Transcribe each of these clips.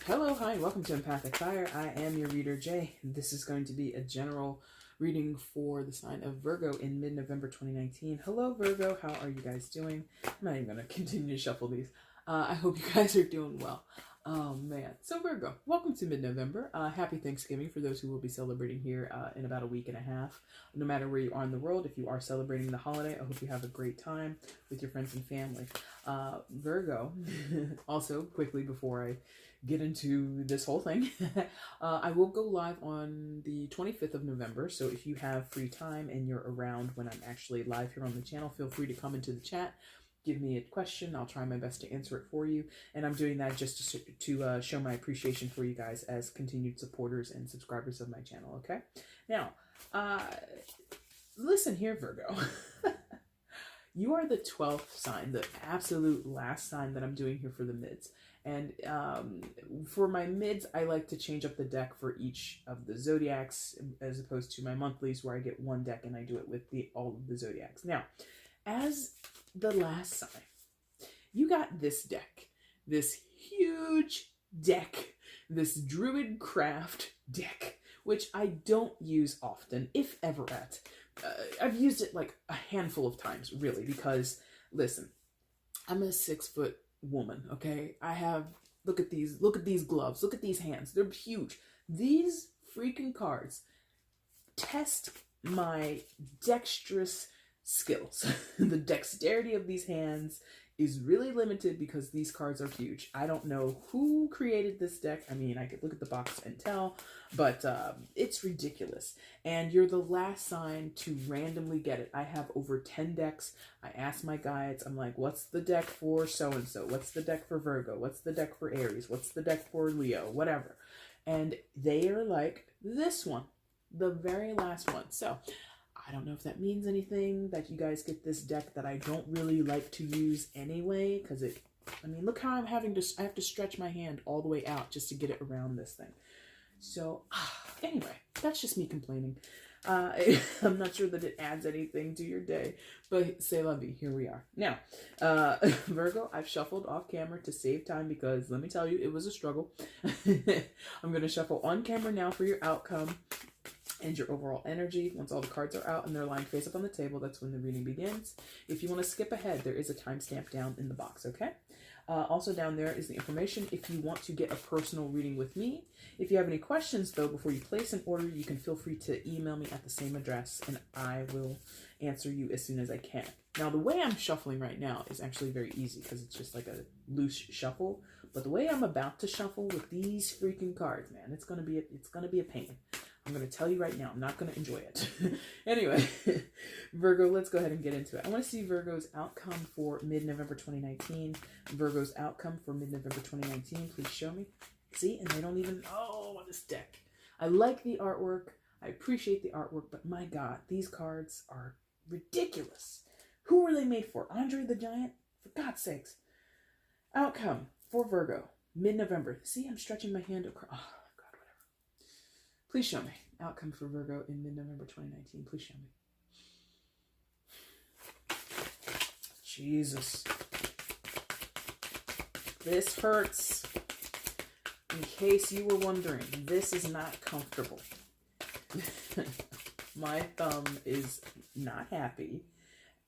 Hello, hi, welcome to EmpathicFire. I am your reader, Jay. This is going to be a general reading for the sign of Virgo in mid-November 2019. Hello, Virgo. How are you guys doing? I'm not even going to continue to shuffle these. I hope you guys are doing well. Oh, man. So, Virgo, welcome to mid-November. Happy Thanksgiving for those who will be celebrating here in about a week and a half. No matter where you are in the world, if you are celebrating the holiday, I hope you have a great time with your friends and family. Virgo, also, quickly before I get into this whole thing, I will go live on the 25th of November, so if you have free time and you're around when I'm actually live here on the channel, feel free to come into the chat, give me a question, I'll try my best to answer it for you, and I'm doing that just to show my appreciation for you guys as continued supporters and subscribers of my channel, okay? Now, listen here, Virgo. You are the 12th sign, the absolute last sign that I'm doing here for the mids. And for my mids, I like to change up the deck for each of the zodiacs as opposed to my monthlies where I get one deck and I do it with all of the zodiacs. Now, as the last sign, you got this deck, this huge deck, this Druid Craft deck, which I don't use often, if ever at. I've used it like a handful of times, really, because, listen, I'm a 6-foot woman, okay? Look at these gloves, look at these hands, they're huge. These freaking cards test my dexterous skills. The dexterity of these hands is really limited because these cards are huge. I don't know who created this deck. I mean, I could look at the box and tell, but it's ridiculous. And you're the last sign to randomly get it. I have over 10 decks. I ask my guides, I'm like, what's the deck for so-and-so? What's the deck for Virgo? What's the deck for Aries? What's the deck for Leo? Whatever. And they are like, this one, the very last one. So I don't know if that means anything, that you guys get this deck that I don't really like to use anyway, because I mean, look how I have to stretch my hand all the way out just to get it around this thing. So, anyway, that's just me complaining. I'm not sure that it adds anything to your day, but c'est la vie, here we are. Now, Virgo, I've shuffled off camera to save time because, let me tell you, it was a struggle. I'm going to shuffle on camera now for your outcome and your overall energy. Once all the cards are out and they're lying face up on the table, that's when the reading begins. If you want to skip ahead, there is a timestamp down in the box, okay? Also down there is the information if you want to get a personal reading with me. If you have any questions, though, before you place an order, you can feel free to email me at the same address, and I will answer you as soon as I can. Now, the way I'm shuffling right now is actually very easy because it's just like a loose shuffle. But the way I'm about to shuffle with these freaking cards, man, it's gonna be a pain. I'm going to tell you right now, I'm not going to enjoy it. Anyway, Virgo, let's go ahead and get into it. I want to see Virgo's outcome for mid-November 2019. Virgo's outcome for mid-November 2019. Please show me. See, and they don't even, oh, this deck. I like the artwork. I appreciate the artwork, but my God, these cards are ridiculous. Who were they made for? Andre the Giant? For God's sakes. Outcome for Virgo, mid-November. See, I'm stretching my hand across. Oh. Please show me. Outcome for Virgo in mid-November 2019. Please show me. Jesus. This hurts. In case you were wondering, this is not comfortable. My thumb is not happy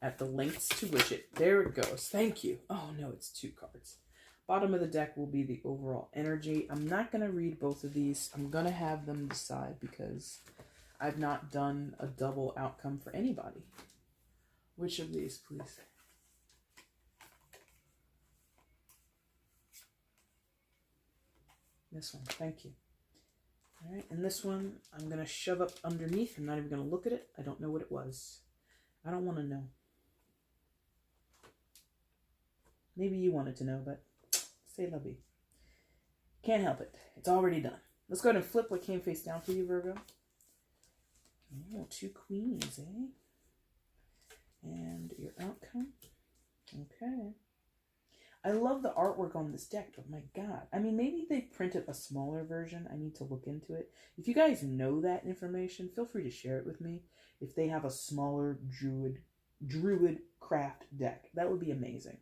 at the lengths to which it... There it goes. Thank you. Oh, no, it's 2 cards. Bottom of the deck will be the overall energy. I'm not going to read both of these. I'm going to have them decide because I've not done a double outcome for anybody. Which of these, please? This one. Thank you. All right. And this one, I'm going to shove up underneath. I'm not even going to look at it. I don't know what it was. I don't want to know. Maybe you wanted to know, but... Say la vie. Can't help it. It's already done. Let's go ahead and flip what came face down for you, Virgo. Oh, 2 queens, eh? And your outcome. Okay. I love the artwork on this deck, but my God. I mean, maybe they printed a smaller version. I need to look into it. If you guys know that information, feel free to share it with me. If they have a smaller Druid Craft deck, that would be amazing.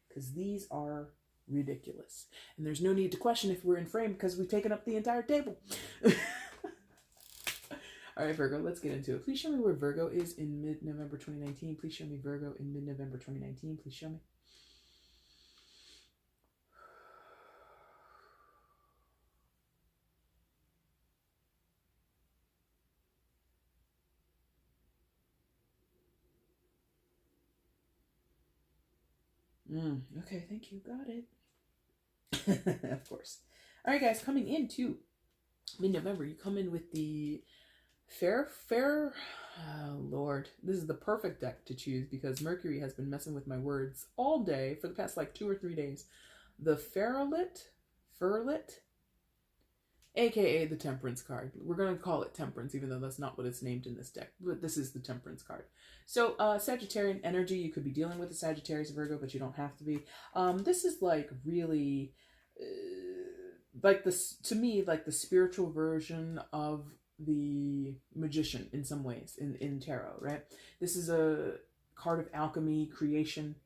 Because these are ridiculous. And there's no need to question if we're in frame because we've taken up the entire table. All right, Virgo, let's get into it. Please show me where Virgo is in mid-November 2019. Please show me Virgo in mid-November 2019. Please show me. Okay, thank you. Got it. Of course. All right, guys, coming into mid-November, you come in with the fair. Oh, Lord. This is the perfect deck to choose because Mercury has been messing with my words all day for the past like 2 or 3 days. The Furlit, aka the Temperance card. We're going to call it Temperance, even though that's not what it's named in this deck, but this is the Temperance card. So, Sagittarian energy, you could be dealing with a Sagittarius Virgo, but you don't have to be. This is like really, like this, to me, like the spiritual version of the Magician in some ways in tarot, right? This is a card of alchemy, creation.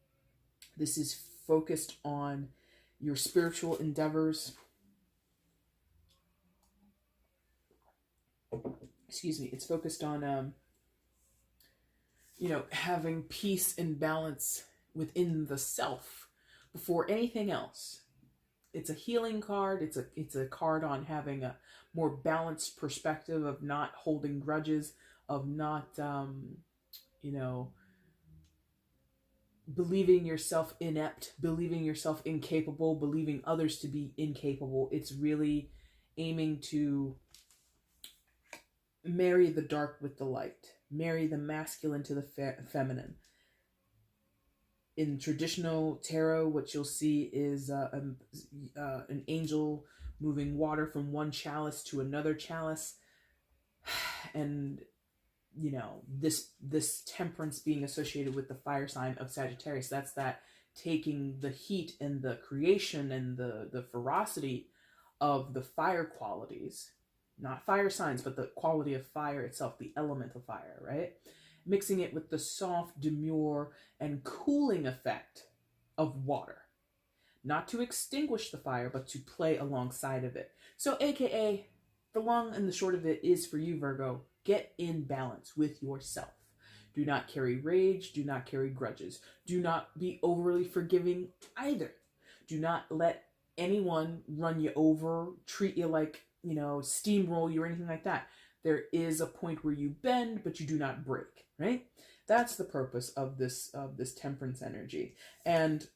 This is focused on your spiritual endeavors. Excuse me. It's focused on, having peace and balance within the self before anything else. It's a healing card. It's a card on having a more balanced perspective of not holding grudges, of not, believing yourself inept, believing yourself incapable, believing others to be incapable. It's really aiming to marry the dark with the light, marry the masculine to the feminine. In traditional tarot, what you'll see is an angel moving water from one chalice to another chalice, and this temperance being associated with the fire sign of Sagittarius. That's that taking the heat and the creation and the ferocity of the fire qualities, not fire signs, but the quality of fire itself, the element of fire, right? Mixing it with the soft, demure, and cooling effect of water. Not to extinguish the fire, but to play alongside of it. So, aka, the long and the short of it is for you, Virgo, get in balance with yourself. Do not carry rage. Do not carry grudges. Do not be overly forgiving either. Do not let anyone run you over, treat you like, steamroll you or anything like that. There is a point where you bend, but you do not break, right? That's the purpose of this temperance energy. And,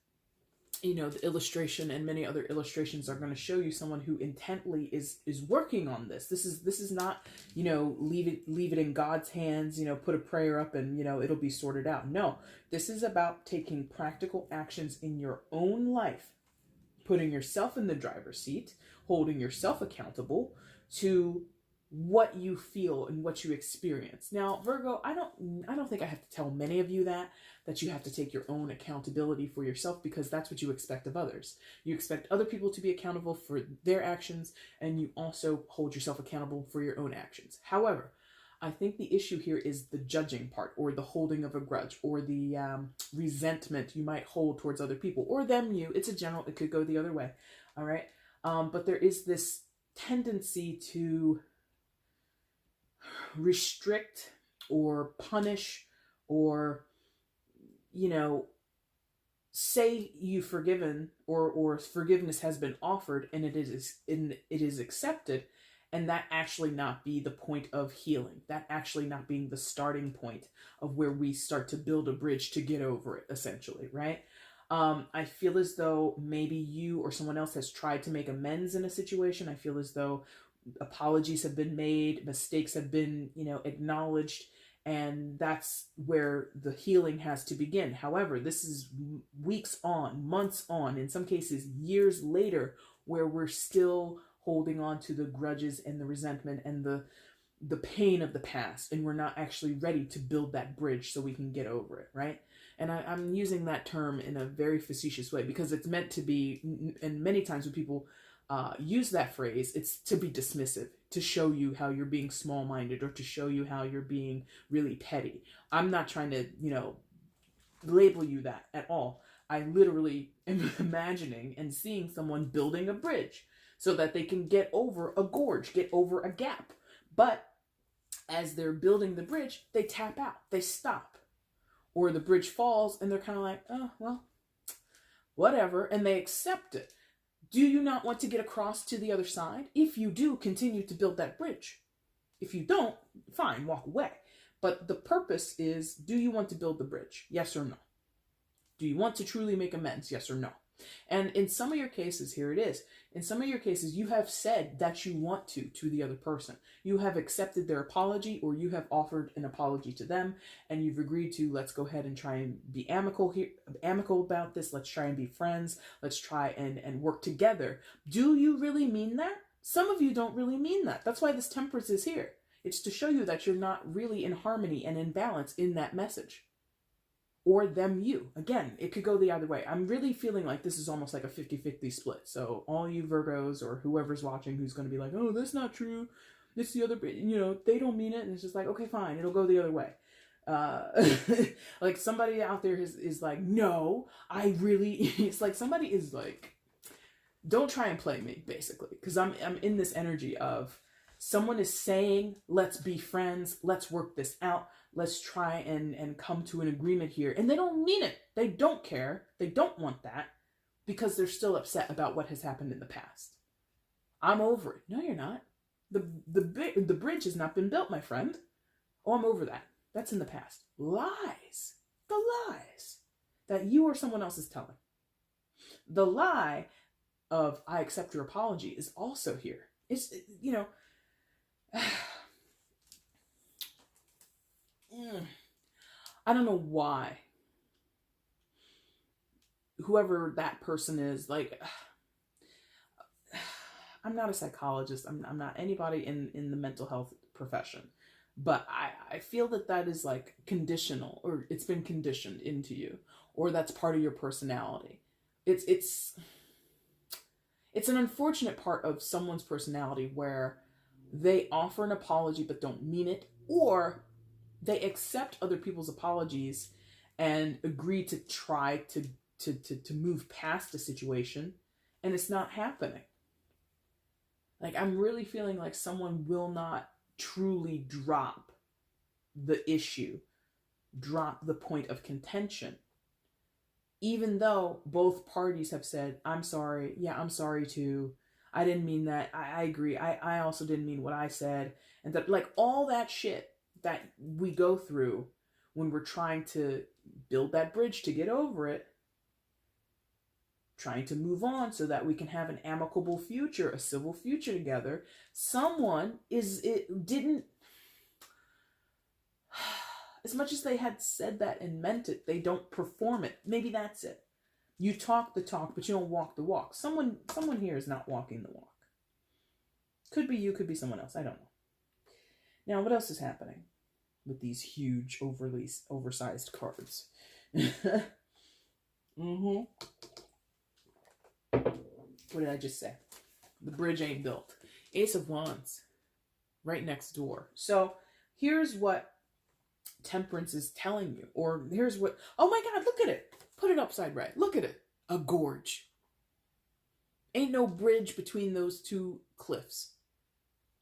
the illustration and many other illustrations are going to show you someone who intently is working on this. This is not, leave it in God's hands, put a prayer up and, it'll be sorted out. No, this is about taking practical actions in your own life, putting yourself in the driver's seat, holding yourself accountable to what you feel and what you experience. Now, Virgo, I don't think I have to tell many of you that you have to take your own accountability for yourself, because that's what you expect of others. You expect other people to be accountable for their actions, and you also hold yourself accountable for your own actions. However, I think the issue here is the judging part, or the holding of a grudge, or the resentment you might hold towards other people, or them, you. It's a general, it could go the other way. All right. But there is this tendency to restrict or punish or, say you've forgiven or forgiveness has been offered and it is accepted, and that actually not be the point of healing, that actually not being the starting point of where we start to build a bridge to get over it, essentially, right? I feel as though maybe you or someone else has tried to make amends in a situation. I feel as though apologies have been made, mistakes have been, acknowledged, and that's where the healing has to begin. However, this is weeks on, months on, in some cases years later, where we're still holding on to the grudges and the resentment and the pain of the past, and we're not actually ready to build that bridge so we can get over it, right? And I'm using that term in a very facetious way because it's meant to be, and many times when people use that phrase, it's to be dismissive, to show you how you're being small-minded, or to show you how you're being really petty. I'm not trying to, label you that at all. I literally am imagining and seeing someone building a bridge so that they can get over a gorge, get over a gap. But as they're building the bridge, they tap out, they stop. Or the bridge falls and they're kind of like, oh, well, whatever. And they accept it. Do you not want to get across to the other side? If you do, continue to build that bridge. If you don't, fine, walk away. But the purpose is, do you want to build the bridge? Yes or no? Do you want to truly make amends? Yes or no? And in some of your cases, here it is. In some of your cases, you have said that you want to the other person. You have accepted their apology, or you have offered an apology to them, and you've agreed to, let's go ahead and try and be amicable about this. Let's try and be friends. Let's try and work together. Do you really mean that? Some of you don't really mean that. That's why this temperance is here. It's to show you that you're not really in harmony and in balance in that message. Or them, you. Again, it could go the other way. I'm really feeling like this is almost like a 50-50 split. So all you Virgos or whoever's watching who's going to be like, oh, that's not true. It's the other, they don't mean it. And it's just like, okay, fine. It'll go the other way. Like somebody out there is like, no, I really, it's like somebody is like, don't try and play me, basically. Because I'm in this energy of someone is saying, let's be friends. Let's work this out. Let's try and come to an agreement here. And they don't mean it. They don't care. They don't want that because they're still upset about what has happened in the past. I'm over it. No, you're not. The bridge has not been built, my friend. Oh, I'm over that. That's in the past. Lies. The lies that you or someone else is telling. The lie of I accept your apology is also here. It's, I don't know why. Whoever that person is, like, I'm not a psychologist. I'm not anybody in the mental health profession. But I feel that is like conditional, or it's been conditioned into you, or that's part of your personality. It's an unfortunate part of someone's personality where they offer an apology but don't mean it, or they accept other people's apologies and agree to try to move past a situation, and it's not happening. Like, I'm really feeling like someone will not truly drop the issue, drop the point of contention, even though both parties have said, I'm sorry. Yeah, I'm sorry too. I didn't mean that. I agree. I also didn't mean what I said. And that, like, all that shit that we go through when we're trying to build that bridge to get over it, trying to move on so that we can have an amicable future, a civil future together. Someone didn't, as much as they had said that and meant it, they don't perform it. Maybe that's it. You talk the talk, but you don't walk the walk. Someone here is not walking the walk. Could be you, could be someone else. I don't know. Now, what else is happening with these huge, oversized cards? What did I just say? The bridge ain't built. Ace of Wands, right next door. So here's what Temperance is telling you. Or here's what, oh my God, look at it. Put it upside right. Look at it. A gorge. Ain't no bridge between those two cliffs.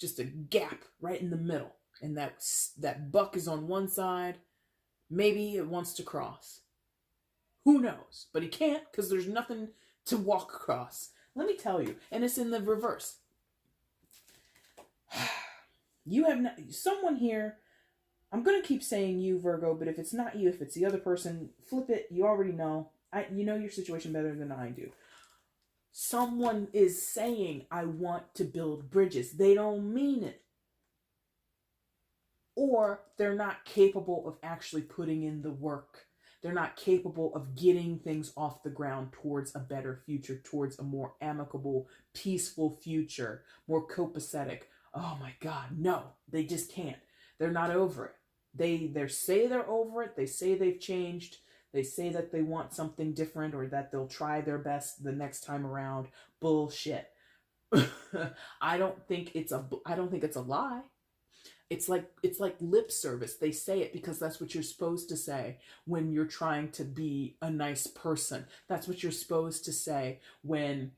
Just a gap right in the middle. And that buck is on one side. Maybe it wants to cross. Who knows? But he can't because there's nothing to walk across. Let me tell you. And it's in the reverse. You have not, someone here, I'm going to keep saying you, Virgo, but if it's not you, if it's the other person, flip it. You already know. You know your situation better than I do. Someone is saying, I want to build bridges. They don't mean it. Or they're not capable of actually putting in the work. They're not capable of getting things off the ground towards a better future, towards a more amicable, peaceful future, more copacetic. Oh my God, no, they just can't. They're not over it. They say they're over it. They say they've changed. They say that they want something different or that they'll try their best the next time around. Bullshit. I don't think it's a lie. It's like lip service. They say it because that's what you're supposed to say when you're trying to be a nice person. That's what you're supposed to say when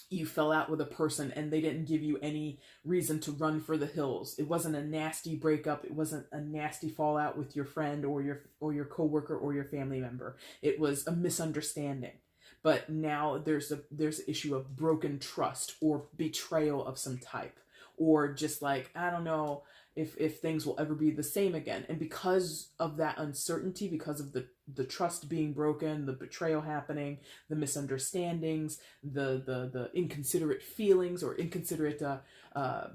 you fell out with a person and they didn't give you any reason to run for the hills. It wasn't a nasty breakup. It wasn't a nasty fallout with your friend or your coworker or your family member. It was a misunderstanding. But now there's an issue of broken trust or betrayal of some type, or just like, I don't know if things will ever be the same again. And because of that uncertainty, because of the trust being broken, the betrayal happening, the misunderstandings, the inconsiderate feelings or inconsiderate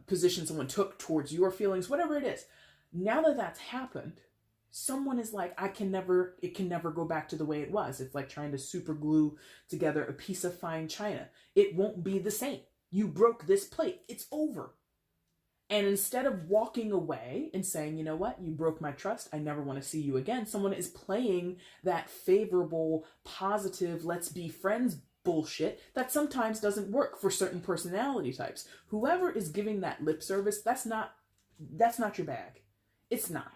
position someone took towards your feelings, whatever it is, now that that's happened, someone is like, it can never go back to the way it was. It's like trying to super glue together a piece of fine china. It won't be the same. You broke this plate. It's over. And instead of walking away and saying, you know what, you broke my trust, I never want to see you again, someone is playing that favorable, positive, let's be friends bullshit that sometimes doesn't work for certain personality types. Whoever is giving that lip service, that's not your bag. It's not.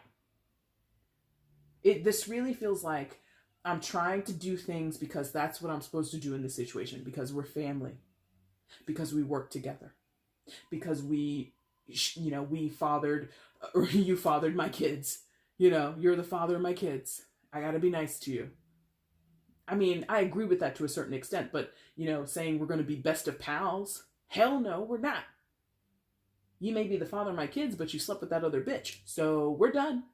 This really feels like I'm trying to do things because that's what I'm supposed to do in this situation, because we're family, because we work together, because we fathered, or you fathered my kids. You're the father of my kids. I gotta be nice to you. I mean, I agree with that to a certain extent, but, saying we're going to be best of pals, hell no, we're not. You may be the father of my kids, but you slept with that other bitch. So we're done.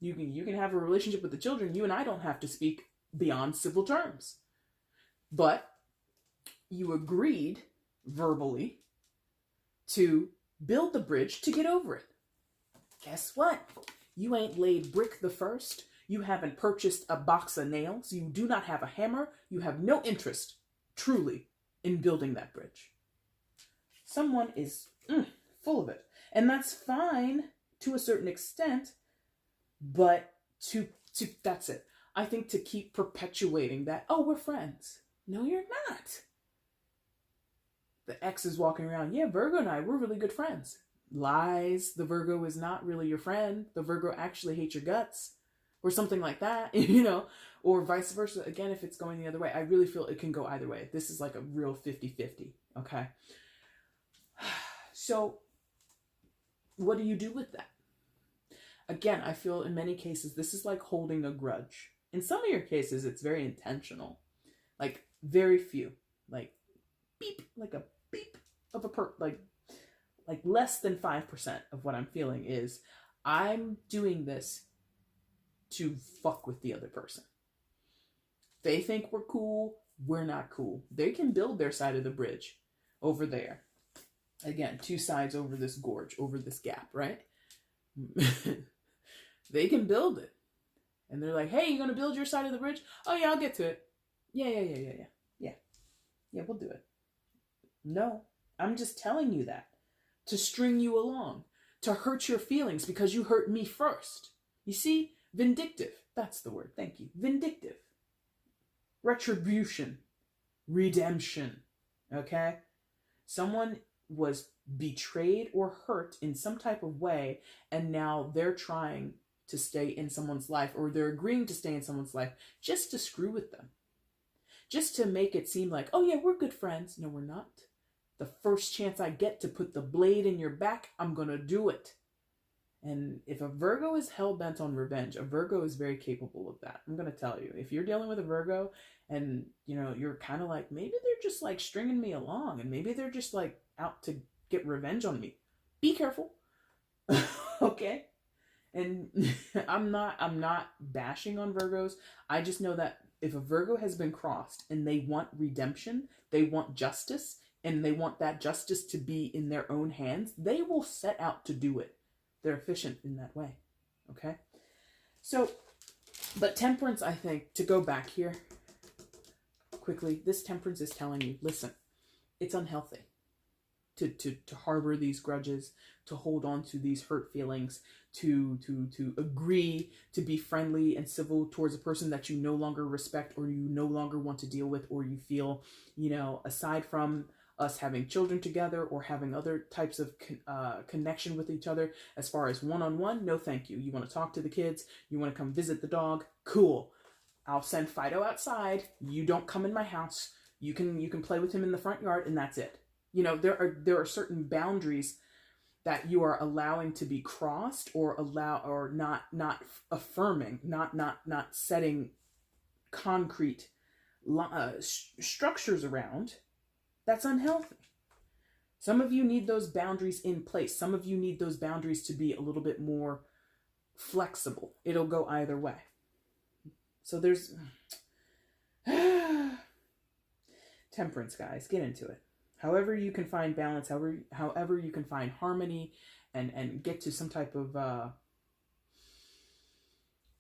You can have a relationship with the children. You and I don't have to speak beyond civil terms. But you agreed verbally to build the bridge to get over it. Guess what? You ain't laid brick the first. You haven't purchased a box of nails. You do not have a hammer. You have no interest, truly, in building that bridge. Someone is full of it. And that's fine to a certain extent, but that's it. I think to keep perpetuating that, oh, we're friends. No, you're not. The ex is walking around, yeah, Virgo and I, we're really good friends. Lies. The Virgo is not really your friend. The Virgo actually hates your guts. Or something like that, or vice versa. Again, if it's going the other way, I really feel it can go either way. This is like a real 50-50, okay? So what do you do with that? Again, I feel in many cases, this is like holding a grudge. In some of your cases, it's very intentional. Like very few, like beep, like a beep of a like less than 5% of what I'm feeling is I'm doing this to fuck with the other person. They think we're cool, we're not cool. They can build their side of the bridge over there. Again, two sides over this gorge, over this gap, right? They can build it. And they're like, hey, you gonna build your side of the bridge? Oh yeah, I'll get to it. Yeah, we'll do it. No, I'm just telling you that to string you along, to hurt your feelings because you hurt me first. You see? Vindictive. That's the word. Thank you. Vindictive. Retribution. Redemption. Okay? Someone was betrayed or hurt in some type of way, and now they're trying to stay in someone's life, or they're agreeing to stay in someone's life just to screw with them. Just to make it seem like, oh yeah, we're good friends. No, we're not. The first chance I get to put the blade in your back, I'm gonna do it. And if a Virgo is hell-bent on revenge, a Virgo is very capable of that. I'm going to tell you. If you're dealing with a Virgo and, you're kind of like, maybe they're just like stringing me along and maybe they're just like out to get revenge on me. Be careful. Okay? And I'm not bashing on Virgos. I just know that if a Virgo has been crossed and they want redemption, they want justice, and they want that justice to be in their own hands, they will set out to do it. They're efficient in that way, okay? So, but Temperance, I think, to go back here quickly, this Temperance is telling you, listen, it's unhealthy to harbor these grudges, to hold on to these hurt feelings, to agree to be friendly and civil towards a person that you no longer respect or you no longer want to deal with, or you feel, aside from us having children together or having other types of connection with each other. As far as one-on-one, no thank you. You want to talk to the kids, you want to come visit the dog, cool. I'll send Fido outside. You don't come in my house. You can play with him in the front yard, and that's it. You know, there are certain boundaries that you are allowing to be crossed, or not affirming, not setting concrete structures around. That's unhealthy. Some of you need those boundaries in place. Some of you need those boundaries to be a little bit more flexible. It'll go either way. So there's temperance, guys. Get into it. However you can find balance, however you can find harmony, and get to some type of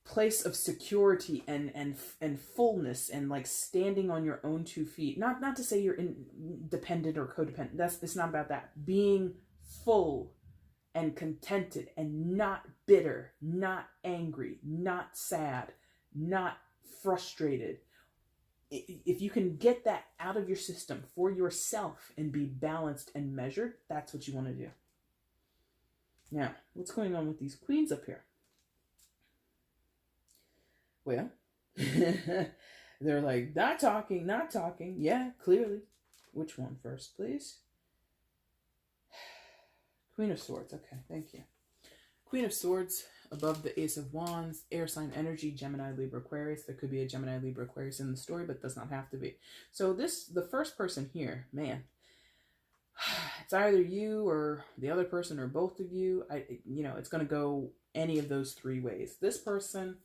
place of security and fullness, and like standing on your own 2 feet. Not to say you're independent or codependent. It's not about that. Being full and contented and not bitter, not angry, not sad, not frustrated. If you can get that out of your system for yourself and be balanced and measured, that's what you want to do. Now, what's going on with these queens up here? Well, they're like, not talking. Yeah, clearly. Which one first, please? Queen of Swords. Okay, thank you. Queen of Swords above the Ace of Wands, air sign energy, Gemini, Libra, Aquarius. There could be a Gemini, Libra, Aquarius in the story, but does not have to be. So the first person here, man, it's either you or the other person or both of you. It's going to go any of those 3 ways. This person,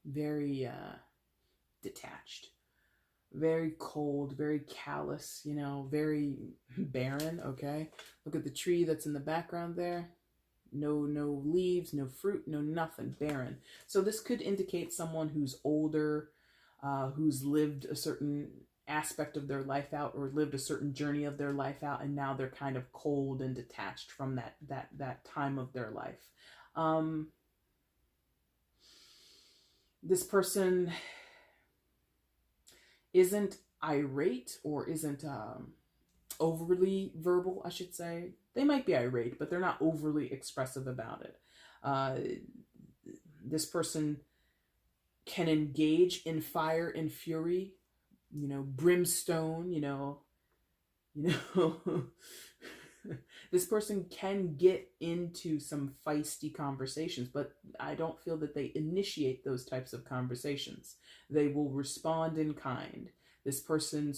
very detached, very cold, very callous, very barren. Okay, look at the tree that's in the background there. No leaves, no fruit, no nothing, barren. So this could indicate someone who's older, who's lived a certain aspect of their life out, or lived a certain journey of their life out, and now they're kind of cold and detached from that time of their life. This person isn't irate, or isn't overly verbal, I should say. They might be irate, but they're not overly expressive about it. This person can engage in fire and fury, brimstone, this person can get into some feisty conversations, but I don't feel that they initiate those types of conversations. They will respond in kind. This person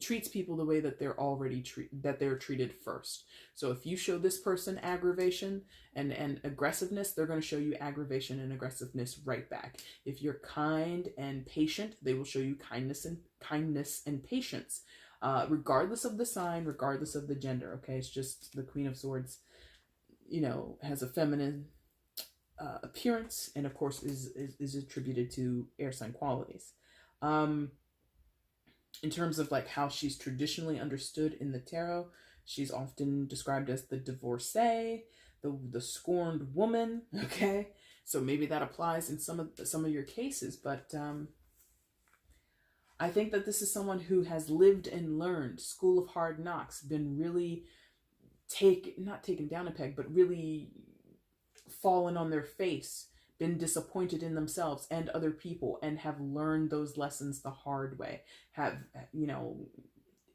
treats people the way that they're treated first. So if you show this person aggravation and aggressiveness, they're going to show you aggravation and aggressiveness right back. If you're kind and patient, they will show you kindness and patience. Regardless of the sign, regardless of the gender. Okay, it's just the Queen of Swords, has a feminine appearance, and of course is attributed to air sign qualities. In terms of like how she's traditionally understood in the tarot, she's often described as the divorcee, the scorned woman. Okay, so maybe that applies in some of your cases, but I think that this is someone who has lived and learned, school of hard knocks, been really not taken down a peg, but really fallen on their face, been disappointed in themselves and other people, and have learned those lessons the hard way.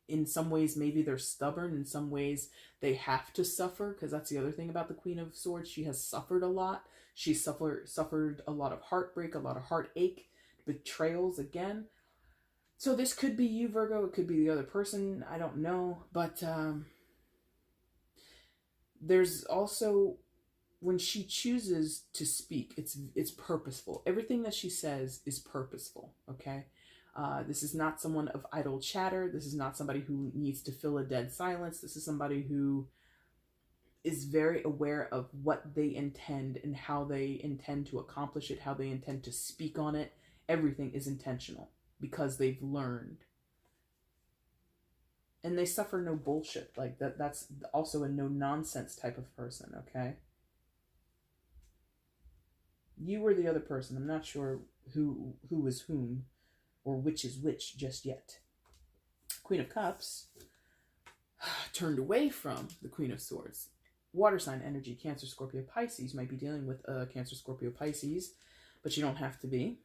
In some ways, maybe they're stubborn. In some ways, they have to suffer, because that's the other thing about the Queen of Swords. She has suffered a lot. She suffered a lot of heartbreak, a lot of heartache, betrayals again. So this could be you, Virgo. It could be the other person. I don't know. But there's also, when she chooses to speak, it's purposeful. Everything that she says is purposeful, okay? This is not someone of idle chatter. This is not somebody who needs to fill a dead silence. This is somebody who is very aware of what they intend and how they intend to accomplish it, how they intend to speak on it. Everything is intentional, because they've learned. And they suffer no bullshit. Like that's also a no nonsense type of person, okay? You or the other person. I'm not sure who is whom or which is which just yet. Queen of Cups turned away from the Queen of Swords. Water sign energy, Cancer, Scorpio, Pisces. You might be dealing with Cancer, Scorpio, Pisces, but you don't have to be.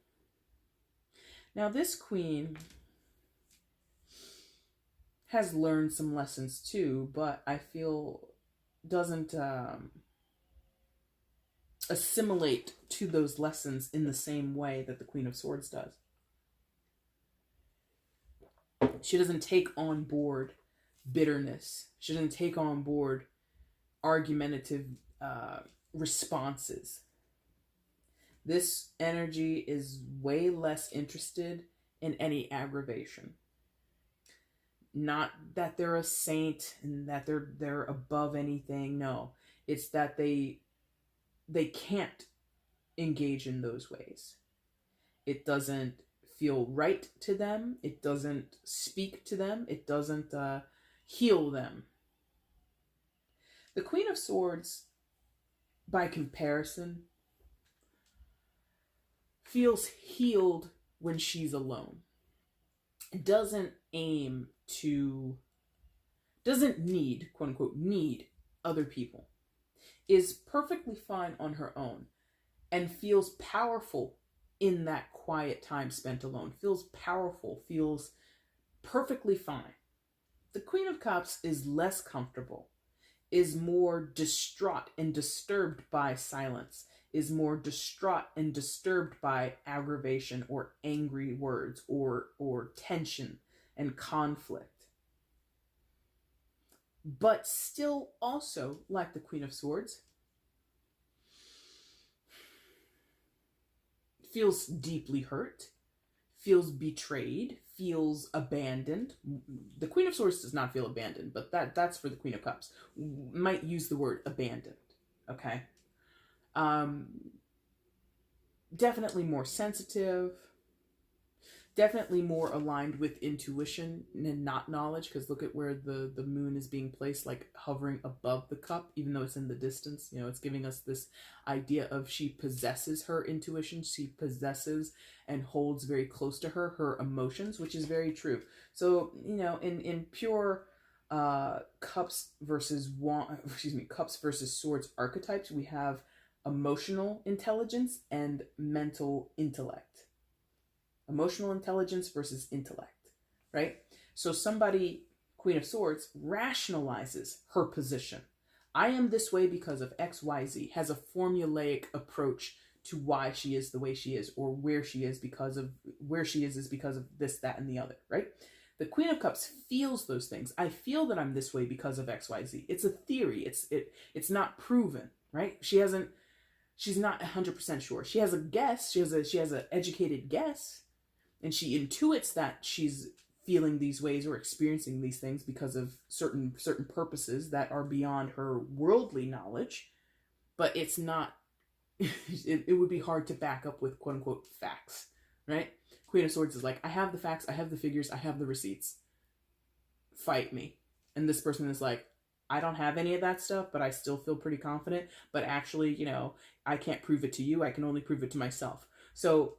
Now, this queen has learned some lessons too, but I feel doesn't assimilate to those lessons in the same way that the Queen of Swords does. She doesn't take on board bitterness. She doesn't take on board argumentative responses. This energy is way less interested in any aggravation. Not that they're a saint and that they're above anything. No, it's that they can't engage in those ways. It doesn't feel right to them. It doesn't speak to them. It doesn't heal them. The Queen of Swords, by comparison, feels healed when she's alone. Doesn't need, quote unquote, need other people. Is perfectly fine on her own and feels powerful in that quiet time spent alone. Feels powerful, feels perfectly fine. The Queen of Cups is less comfortable, is more distraught and disturbed by silence, is more distraught and disturbed by aggravation or angry words or tension and conflict. But still also, like the Queen of Swords, feels deeply hurt, feels betrayed, feels abandoned. The Queen of Swords does not feel abandoned, but that's for the Queen of Cups. Might use the word abandoned, okay? Definitely more sensitive, definitely more aligned with intuition and not knowledge, because look at where the moon is being placed, like hovering above the cup, even though it's in the distance. You know, it's giving us this idea of she possesses her intuition, she possesses and holds very close to her emotions, which is very true. So, you know, in pure cups versus swords archetypes, we have emotional intelligence and mental intellect. Emotional intelligence versus intellect, right? So somebody, Queen of Swords, rationalizes her position. I am this way because of X, Y, Z, has a formulaic approach to why she is the way she is, or where she is because of this, that, and the other, right? The Queen of Cups feels those things. I feel that I'm this way because of X, Y, Z. It's a theory. It's not proven, right? She's not 100% sure. She has a guess. She has an educated guess. And she intuits that she's feeling these ways or experiencing these things because of certain purposes that are beyond her worldly knowledge. But it's not, it would be hard to back up with quote unquote facts, right? Queen of Swords is like, I have the facts, I have the figures, I have the receipts. Fight me. And this person is like, I don't have any of that stuff, but I still feel pretty confident. But actually, you know, I can't prove it to you. I can only prove it to myself. So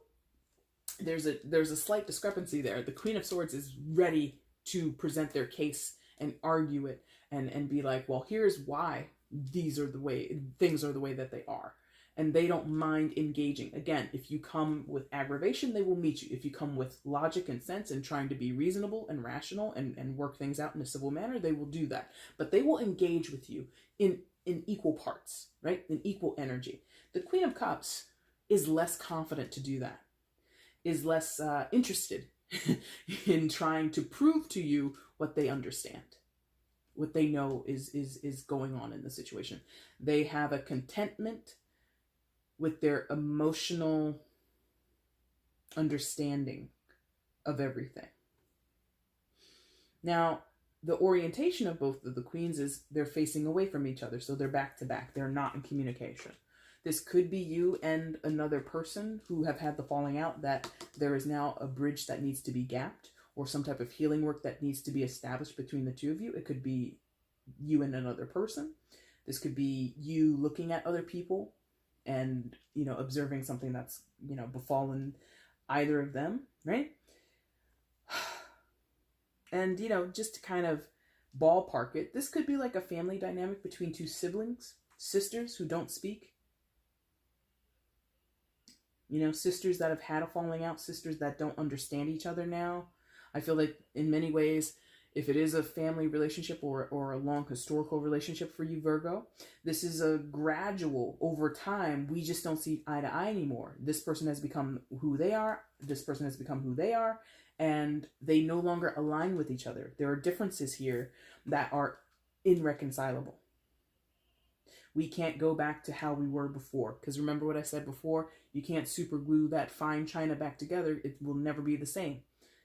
there's a slight discrepancy there. The Queen of Swords is ready to present their case and argue it and be like, well, here's why things are the way that they are. And they don't mind engaging. Again, if you come with aggravation, they will meet you. If you come with logic and sense and trying to be reasonable and rational and work things out in a civil manner, they will do that. But they will engage with you in equal parts, right? In equal energy. The Queen of Cups is less confident to do that, is less interested in trying to prove to you what they understand, what they know is going on in the situation. They have a contentment with their emotional understanding of everything. Now, the orientation of both of the queens is they're facing away from each other, so they're back to back. They're not in communication. This could be you and another person who have had the falling out, that there is now a bridge that needs to be gapped, or some type of healing work that needs to be established between the two of you. It could be you and another person. This could be you looking at other people and, you know, observing something that's, you know, befallen either of them, right? And, you know, just to kind of ballpark it, this could be like a family dynamic between two siblings, sisters who don't speak. You know, sisters that have had a falling out, sisters that don't understand each other now. I feel like in many ways, if it is a family relationship or a long historical relationship for you, Virgo, this is a gradual, over time, we just don't see eye to eye anymore. This person has become who they are, this person has become who they are, and they no longer align with each other. There are differences here that are irreconcilable. We can't go back to how we were before. Because remember what I said before? You can't super glue that fine china back together. It will never be the same.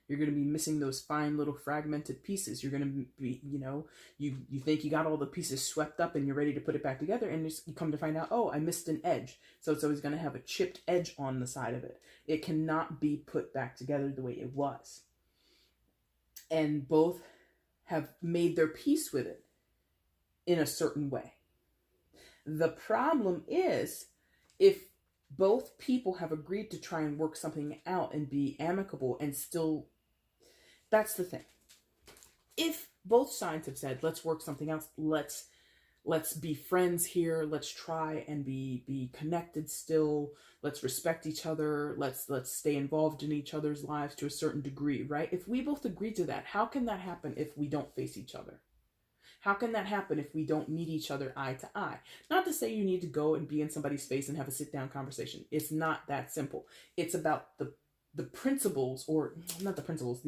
You're going to be missing those fine little fragmented pieces. You're going to be, you know, you think you got all the pieces swept up and you're ready to put it back together. And you come to find out, oh, I missed an edge. So it's always going to have a chipped edge on the side of it. It cannot be put back together the way it was. And both have made their peace with it in a certain way. The problem is, if both people have agreed to try and work something out and be amicable and still, that's the thing. If both sides have said, let's work something out, let's be friends here, let's try and be connected still, let's respect each other, let's stay involved in each other's lives to a certain degree, right? If we both agree to that, how can that happen if we don't face each other? How can that happen if we don't meet each other eye to eye? Not to say you need to go and be in somebody's face and have a sit-down conversation. It's not that simple. It's about the principles, or not the principles,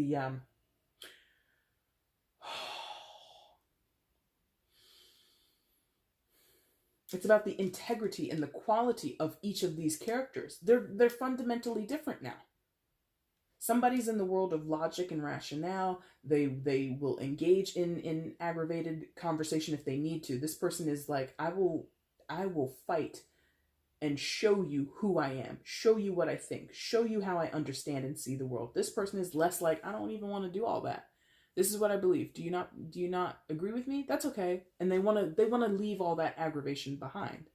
it's about the integrity and the quality of each of these characters. They're fundamentally different now. Somebody's in the world of logic and rationale. They will engage in aggravated conversation if they need to. This person is like, I will fight and show you who I am, show you what I think, show you how I understand and see the world. This person is less like, I don't even want to do all that. This is what I believe. Do you not agree with me? That's okay. And they want to leave all that aggravation behind.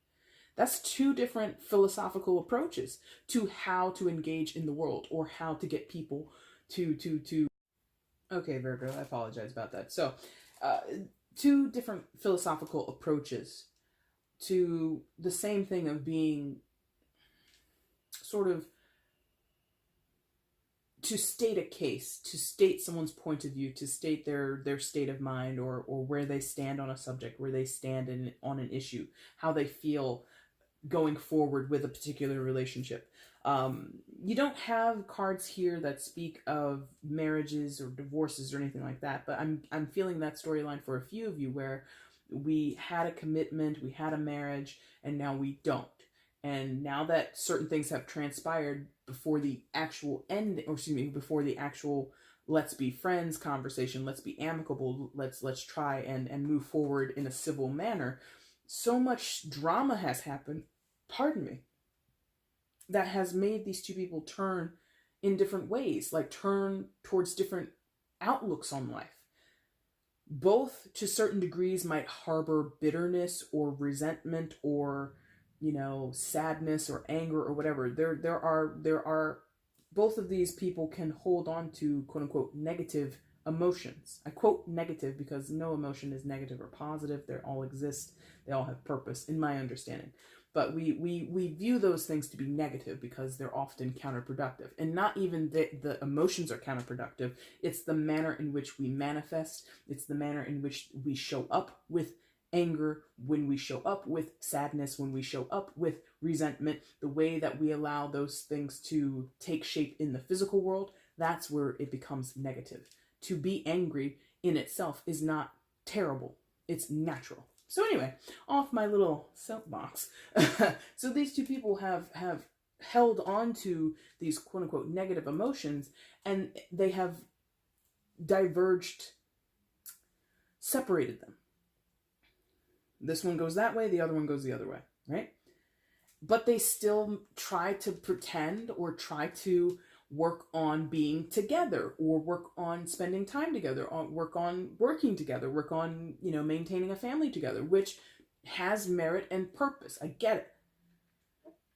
That's two different philosophical approaches to how to engage in the world, or how to get people to. Okay, Virgo, I apologize about that. So, two different philosophical approaches to the same thing of being sort of, to state a case, to state someone's point of view, to state their state of mind, or where they stand on a subject, where they stand on an issue, how they feel going forward with a particular relationship. You don't have cards here that speak of marriages or divorces or anything like that, but I'm feeling that storyline for a few of you, where we had a commitment, we had a marriage, and now we don't. And now that certain things have transpired before the actual end, or excuse me, before the actual let's be friends conversation, let's be amicable, let's try and move forward in a civil manner, so much drama has happened, pardon me, that has made these two people turn in different ways, like turn towards different outlooks on life. Both, to certain degrees, might harbor bitterness or resentment, or, you know, sadness or anger or whatever. There are both of these people can hold on to quote unquote negative emotions. I quote negative because no emotion is negative or positive. They all exist. They all have purpose, in my understanding. But we view those things to be negative because they're often counterproductive. And not even the emotions are counterproductive. It's the manner in which we manifest. It's the manner in which we show up with anger, when we show up with sadness, when we show up with resentment, the way that we allow those things to take shape in the physical world, that's where it becomes negative. To be angry in itself is not terrible. It's natural. So anyway, off my little soapbox. So these two people have held on to these quote unquote negative emotions, and they have diverged, separated them. This one goes that way, the other one goes the other way, right? But they still try to pretend, or try to work on being together, or work on spending time together, or work on working together, work on, you know, maintaining a family together, which has merit and purpose. I get it.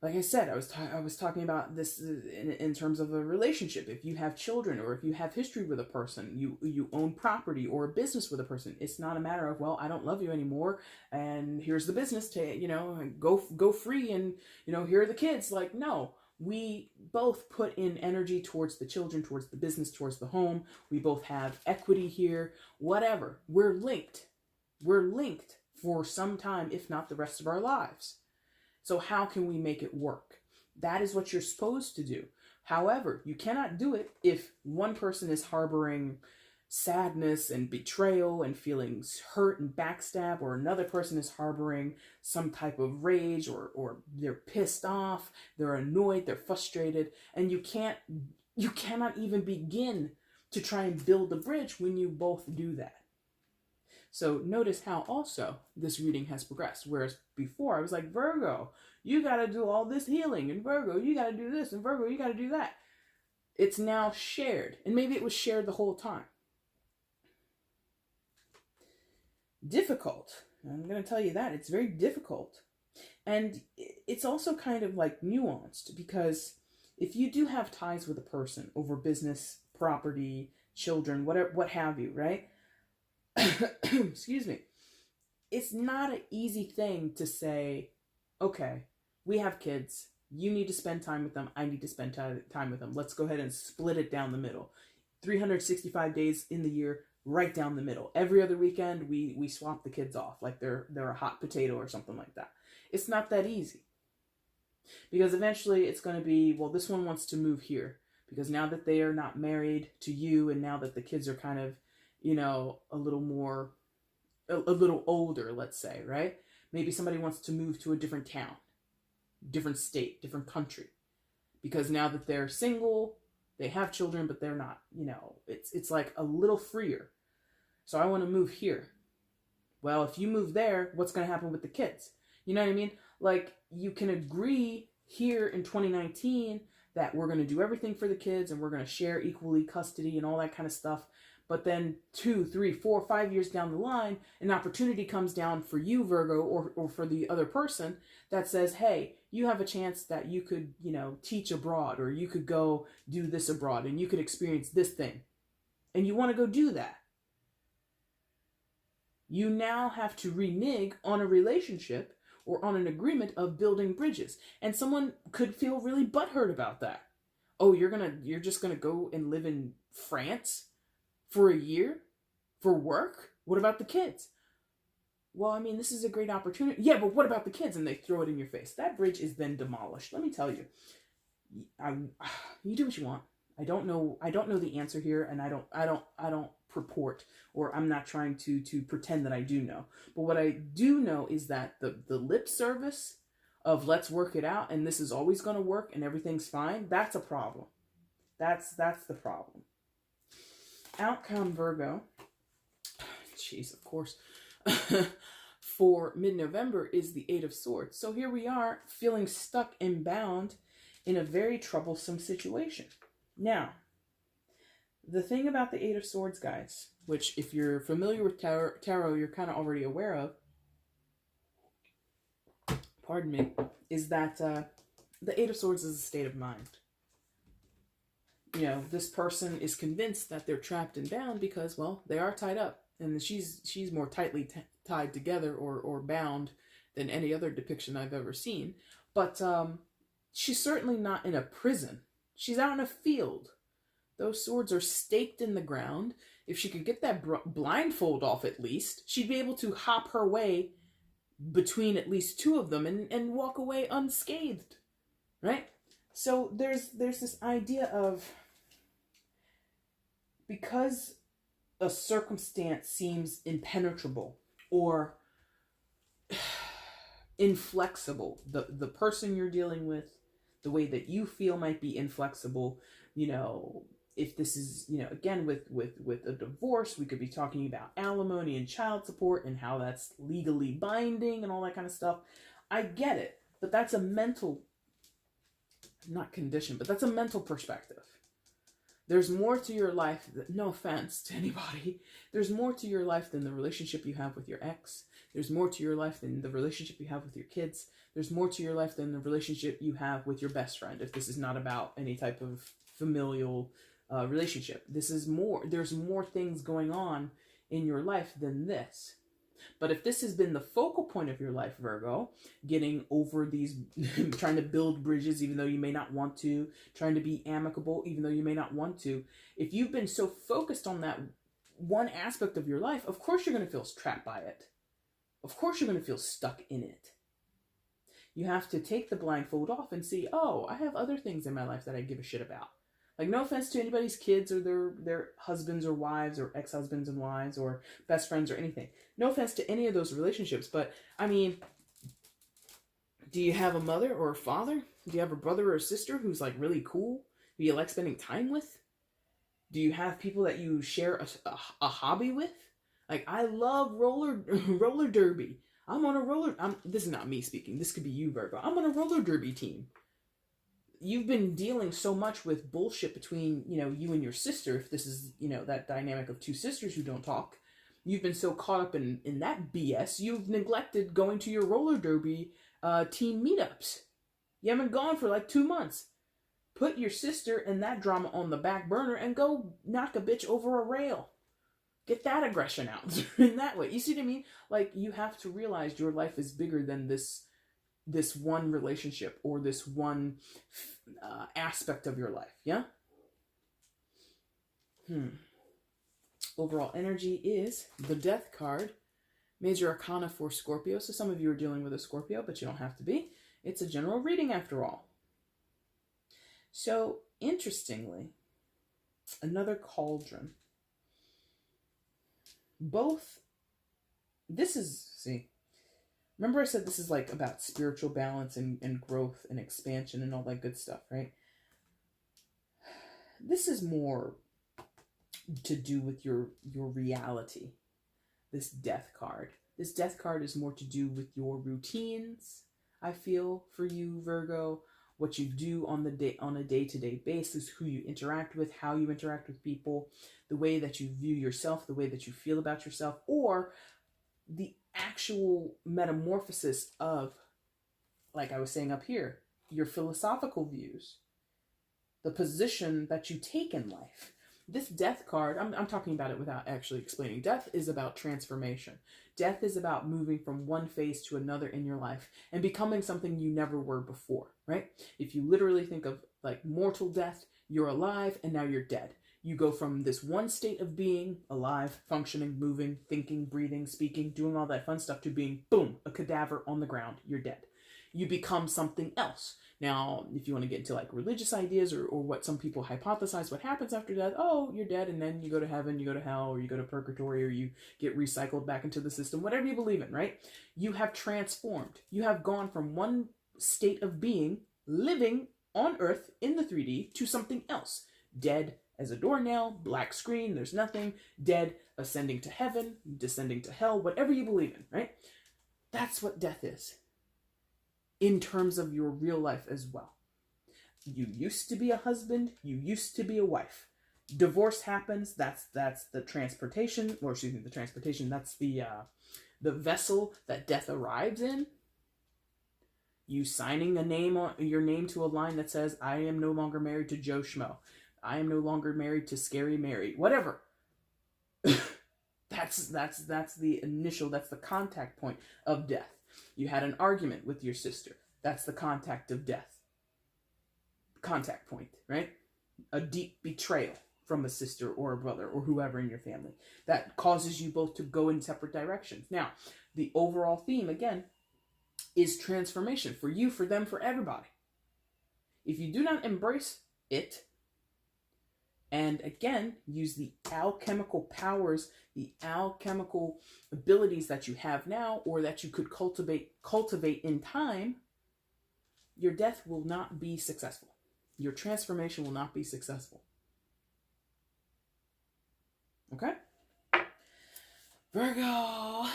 like I said, I was talking about this in terms of a relationship. If you have children, or if you have history with a person, you own property or a business with a person, it's not a matter of, well, I don't love you anymore, and here's the business to, go free, and, here are the kids. Like, no, we both put in energy towards the children, towards the business, towards the home. We both have equity here, whatever. We're linked. We're linked for some time, if not the rest of our lives. So how can we make it work? That is what you're supposed to do. However, you cannot do it if one person is harboring sadness and betrayal and feelings hurt and backstab, or another person is harboring some type of rage, or they're pissed off, they're annoyed, they're frustrated, and you cannot even begin to try and build a bridge when you both do that. So notice how also this reading has progressed. Whereas before I was like, Virgo, you got to do all this healing, and Virgo, you got to do this, and Virgo, you got to do that. It's now shared, and maybe it was shared the whole time. Difficult. I'm going to tell you that. It's very difficult. And it's also kind of like nuanced, because if you do have ties with a person over business, property, children, whatever, what have you, right? Excuse me. It's not an easy thing to say, okay, we have kids. You need to spend time with them. I need to spend time with them. Let's go ahead and split it down the middle. 365 days in the year, right down the middle. Every other weekend, we swap the kids off like they're a hot potato or something like that. It's not that easy. Because eventually it's going to be, well, this one wants to move here. Because now that they are not married to you, and now that the kids are kind of, a little older, let's say, right? Maybe somebody wants to move to a different town, different state, different country. Because now that they're single, they have children, but they're not, it's like a little freer. So I want to move here. Well, if you move there, what's going to happen with the kids? You know what I mean? Like, you can agree here in 2019 that we're going to do everything for the kids, and we're going to share equally custody and all that kind of stuff. But then 2, 3, 4, 5 years down the line, an opportunity comes down for you, Virgo, or for the other person that says, hey, you have a chance that you could, teach abroad, or you could go do this abroad, and you could experience this thing. And you want to go do that. You now have to renege on a relationship or on an agreement of building bridges. And someone could feel really butthurt about that. Oh, you're just gonna go and live in France for a year for work? What about the kids? Well, I mean, this is a great opportunity. Yeah, but what about the kids? And they throw it in your face. That bridge is then demolished. Let me tell you, you do what you want. I don't know the answer here, and I don't purport, or I'm not trying to pretend that I do know. But what I do know is that the lip service of let's work it out, and this is always going to work, and everything's fine, that's a problem. That's the problem. Outcome, Virgo. Jeez, of course. For mid-November is the Eight of Swords. So here we are, feeling stuck and bound in a very troublesome situation. Now, the thing about the Eight of Swords, guys, which if you're familiar with tarot, you're kind of already aware of, pardon me, is that the Eight of Swords is a state of mind. This person is convinced that they're trapped and bound because, well, they are tied up. And she's more tightly tied together or bound than any other depiction I've ever seen. But she's certainly not in a prison. She's out in a field. Those swords are staked in the ground. If she could get that blindfold off at least, she'd be able to hop her way between at least two of them and walk away unscathed. Right? So there's this idea of, because a circumstance seems impenetrable or inflexible, the person you're dealing with, the way that you feel might be inflexible. If this is, again, with a divorce, we could be talking about alimony and child support and how that's legally binding and all that kind of stuff. I get it, but that's a mental, not condition, but that's a mental perspective. There's more to your life, no offense to anybody, there's more to your life than the relationship you have with your ex. There's more to your life than the relationship you have with your kids. There's more to your life than the relationship you have with your best friend, if this is not about any type of familial relationship. This is more, there's more things going on in your life than this. But if this has been the focal point of your life, Virgo, getting over these, trying to build bridges even though you may not want to, trying to be amicable even though you may not want to, if you've been so focused on that one aspect of your life, of course you're going to feel trapped by it. Of course you're going to feel stuck in it. You have to take the blindfold off and see, oh, I have other things in my life that I give a shit about. Like, no offense to anybody's kids or their husbands or wives or ex-husbands and wives or best friends or anything. No offense to any of those relationships, but, I mean, do you have a mother or a father? Do you have a brother or a sister who's, like, really cool? Who you like spending time with? Do you have people that you share a hobby with? Like, I love roller derby. I'm on a roller... this is not me speaking. This could be you, Virgo. I'm on a roller derby team. You've been dealing so much with bullshit between, you and your sister, if this is, that dynamic of two sisters who don't talk. You've been so caught up in that BS, you've neglected going to your roller derby team meetups. You haven't gone for like 2 months. Put your sister and that drama on the back burner and go knock a bitch over a rail. Get that aggression out in that way. You see what I mean? Like, you have to realize your life is bigger than this one relationship or this one aspect of your life. Yeah? Overall energy is the Death card. Major Arcana for Scorpio. So some of you are dealing with a Scorpio, but you don't have to be. It's a general reading after all. So, interestingly, another cauldron. Remember I said this is like about spiritual balance and growth and expansion and all that good stuff, right? This is more to do with your reality, this Death card. This Death card is more to do with your routines, I feel, for you, Virgo. What you do on a day-to-day basis, who you interact with, how you interact with people, the way that you view yourself, the way that you feel about yourself, or the actual metamorphosis of, like I was saying up here, your philosophical views, the position that you take in life. This Death card, I'm talking about it without actually explaining. Death is about transformation. Death is about moving from one phase to another in your life and becoming something you never were before, right? If you literally think of like mortal death, you're alive and now you're dead. You go from this one state of being alive, functioning, moving, thinking, breathing, speaking, doing all that fun stuff to being, boom, a cadaver on the ground. You're dead. You become something else. Now, if you want to get into like religious ideas or what some people hypothesize what happens after death, oh, you're dead and then you go to heaven, you go to hell, or you go to purgatory, or you get recycled back into the system, whatever you believe in, right? You have transformed. You have gone from one state of being, living on Earth in the 3D, to something else. Dead as a doornail, black screen, there's nothing. Dead, ascending to heaven, descending to hell, whatever you believe in, right? That's what death is. In terms of your real life as well. You used to be a husband, you used to be a wife. Divorce happens, that's the transportation, that's the vessel that death arrives in. You signing your name to a line that says, I am no longer married to Joe Schmo. I am no longer married to Scary Mary. Whatever. That's the initial, that's the contact point of death. You had an argument with your sister. That's the contact of death. Contact point, right? A deep betrayal from a sister or a brother or whoever in your family. That causes you both to go in separate directions. Now, the overall theme, again, is transformation for you, for them, for everybody. If you do not embrace it, and again, use the alchemical powers, the alchemical abilities that you have now, or that you could cultivate in time, your death will not be successful. Your transformation will not be successful. Okay? Virgo,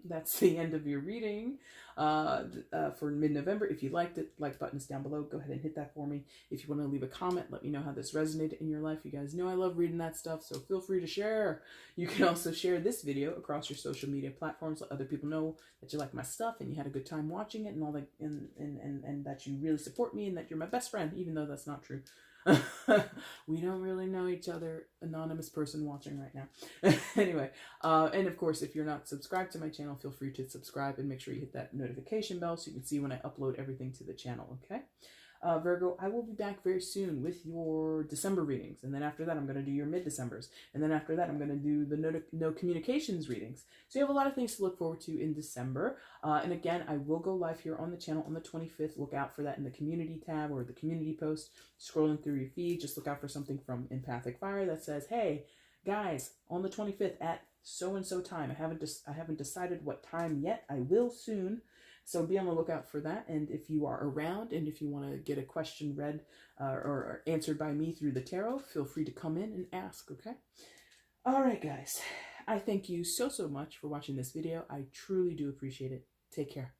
that's the end of your reading. for mid-November. If you liked it, like button is down below. Go ahead and hit that for me. If you want to leave a comment, let me know how this resonated in your life. You guys know I love reading that stuff, so feel free to share. You can also share this video across your social media platforms. Let other people know that you like my stuff and you had a good time watching it, and all that, and that you really support me and that you're my best friend, even though that's not true. We don't really know each other, anonymous person watching right now. Anyway, and of course, if you're not subscribed to my channel, feel free to subscribe and make sure you hit that notification bell so you can see when I upload everything to the channel, okay? Virgo, I will be back very soon with your December readings, and then after that I'm going to do your mid-Decembers, and then after that I'm going to do the no communications readings. So you have a lot of things to look forward to in December, and again, I will go live here on the channel on the 25th. Look out for that in the community tab or the community post. Scrolling through your feed, just look out for something from EmpathicFire that says, hey guys, on the 25th at so-and-so time. I haven't decided what time yet. I will soon. So be on the lookout for that. And if you are around and if you want to get a question read or answered by me through the tarot, feel free to come in and ask, okay? All right, guys. I thank you so much for watching this video. I truly do appreciate it. Take care.